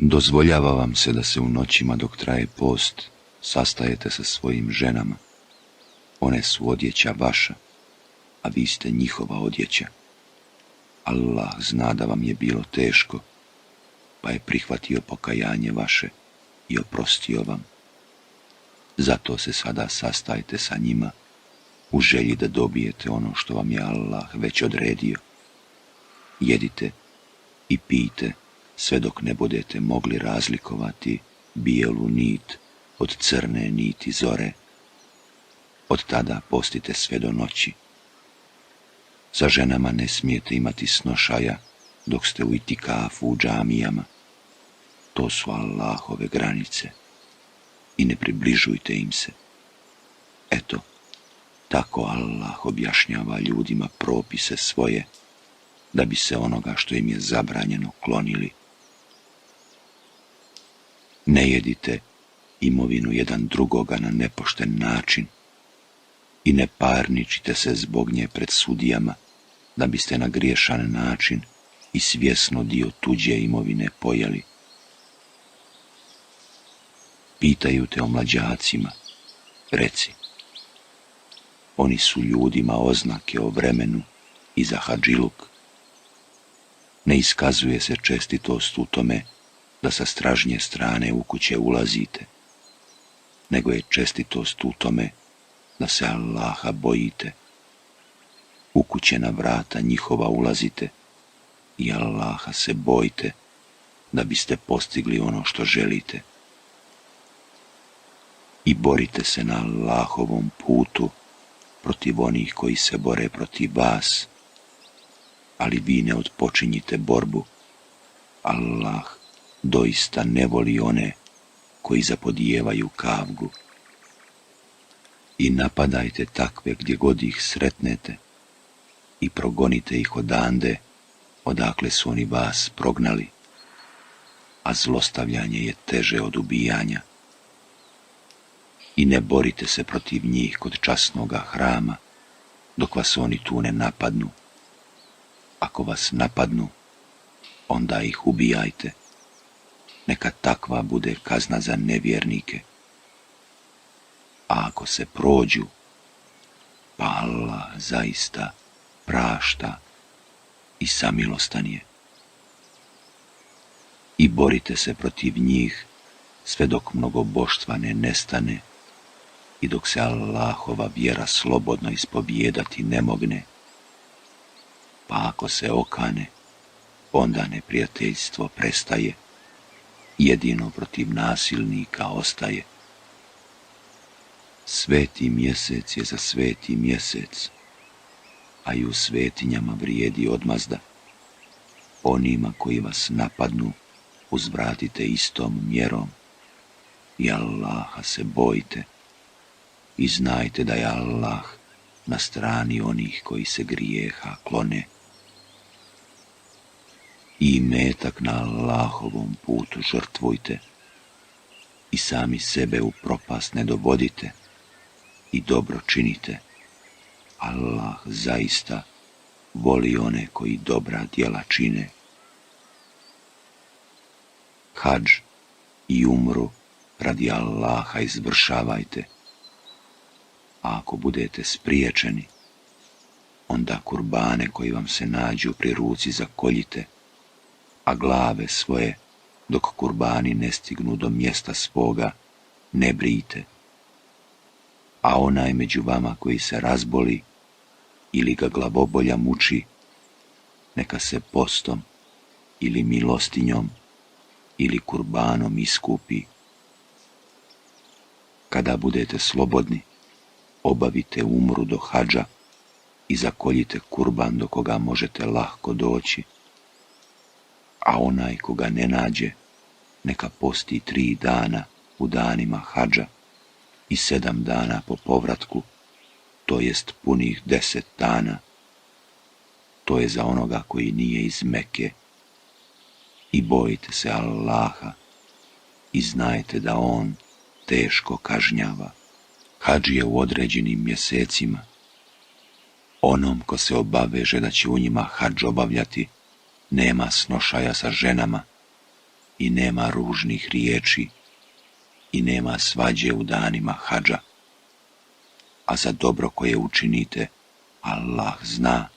Dozvoljava vam se da se u noćima dok traje post sastajete sa svojim ženama. One su odjeća vaša, a vi ste njihova odjeća. Allah zna da vam je bilo teško, pa je prihvatio pokajanje vaše i oprostio vam. Zato se sada sastajte sa njima u želji da dobijete ono što vam je Allah već odredio. Jedite i pijte sve dok ne budete mogli razlikovati bijelu nit od crne niti zore. Od tada postite sve do noći. Sa ženama ne smijete imati snošaja dok ste u itikafu u džamijama. To su Allahove granice i ne približujte im se. Eto, tako Allah objašnjava ljudima propise svoje, da bi se onoga što im je zabranjeno klonili. Ne jedite imovinu jedan drugoga na nepošten način i ne parničite se zbog nje pred sudijama, da biste na griješan način i svjesno dio tuđe imovine pojeli. Pitaju te o mlađacima, reci. Oni su ljudima oznake o vremenu i za hadžiluk. Ne iskazuje se čestitost u tome da sa stražnje strane u kuće ulazite, nego je čestitost u tome da se Allaha bojite. U kuće na vrata njihova ulazite i Allaha se bojite da biste postigli ono što želite. I borite se na Allahovom putu protiv onih koji se bore protiv vas, ali vi ne odpočinjite borbu. Allah doista ne voli one koji zapodijevaju kavgu. I napadajte takve gdje god ih sretnete i progonite ih odande odakle su oni vas prognali, a zlostavljanje je teže od ubijanja. I ne borite se protiv njih kod časnoga hrama, dok vas oni tu ne napadnu. Ako vas napadnu, onda ih ubijajte. Neka takva bude kazna za nevjernike. A ako se prođu, pa Allah zaista prašta i samilostan je. I borite se protiv njih sve dok mnogoboštva ne nestane i dok se Allahova vjera slobodno ispovijedati ne mogne. Pa ako se okane, onda neprijateljstvo prestaje, jedino protiv nasilnika ostaje. Sveti mjesec je za sveti mjesec, a i u svetinjama vrijedi odmazda. Onima koji vas napadnu, uzvratite istom mjerom i Allaha se bojite i znajte da je Allah na strani onih koji se grijeha klone. I imetak na Allahovom putu žrtvujte i sami sebe u propast ne dovodite i dobro činite. Allah zaista voli one koji dobra djela čine. Hadž i umru radi Allaha izvršavajte, a ako budete spriječeni, onda kurbane koji vam se nađu pri ruci zakoljite, a glave svoje, dok kurbani ne stignu do mjesta svoga, ne brijte. A onaj među vama koji se razboli ili ga glavobolja muči, neka se postom ili milostinjom ili kurbanom iskupi. Kada budete slobodni, obavite umru do hadža i zakoljite kurban do koga možete lahko doći. A onaj koga ne nađe, neka posti 3 dana u danima hadža i 7 dana po povratku, to jest punih 10 dana. To je za onoga koji nije iz Mekke. I bojite se Allaha i znajte da on teško kažnjava. Hadž je u određenim mjesecima. Onom ko se obaveže da će u njima hadž obavljati, nema snošaja sa ženama, i nema ružnih riječi i nema svađe u danima hadža, a za dobro koje učinite Allah zna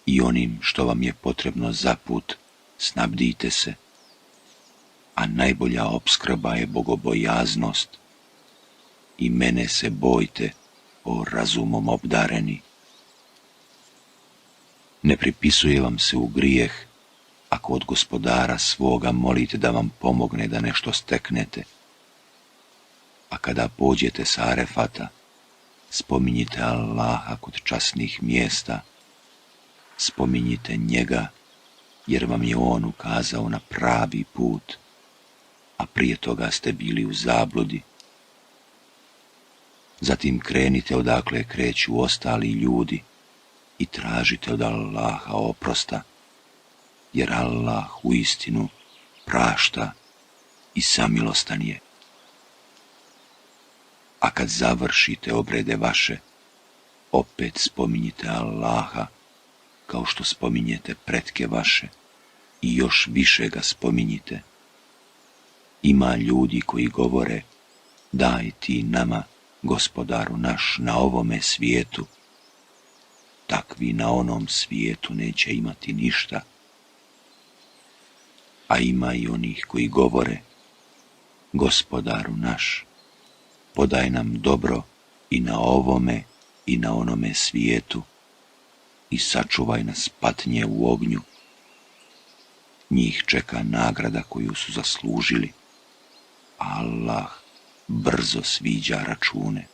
i onim što vam je potrebno za put snabdite se, a najbolja opskrba je bogobojaznost i mene se bojte, o razumom obdareni. Ne pripisuje vam se u grijeh ako od Gospodara svoga molite da vam pomogne da nešto steknete, a kada pođete sa Arefata, spominjite Allaha kod časnih mjesta, spominjite njega, jer vam je on ukazao na pravi put, a prije toga ste bili u zabludi. Zatim krenite odakle kreću ostali ljudi i tražite od Allaha oprosta, jer Allah uistinu prašta i samilostan je. A kad završite obrede vaše, opet spominjite Allaha, kao što spominjete pretke vaše, i još više ga spominjite. Ima ljudi koji govore, daj ti nama, Gospodaru naš, na ovome svijetu. Takvi na onom svijetu neće imati ništa. A ima i onih koji govore, Gospodaru naš, podaj nam dobro i na ovome i na onome svijetu i sačuvaj nas patnje u ognju. Njih čeka nagrada koju su zaslužili, a Allah brzo sviđa račune.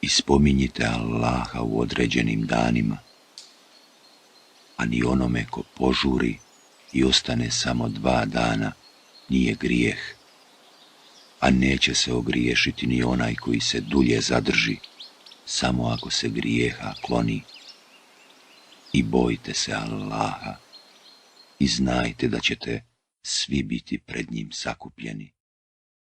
I spominjite Allaha u određenim danima, a ni onome ko požuri i ostane samo 2 dana nije grijeh, a neće se ogriješiti ni onaj koji se dulje zadrži, samo ako se grijeha kloni. I bojte se Allaha i znajte da ćete svi biti pred njim sakupljeni.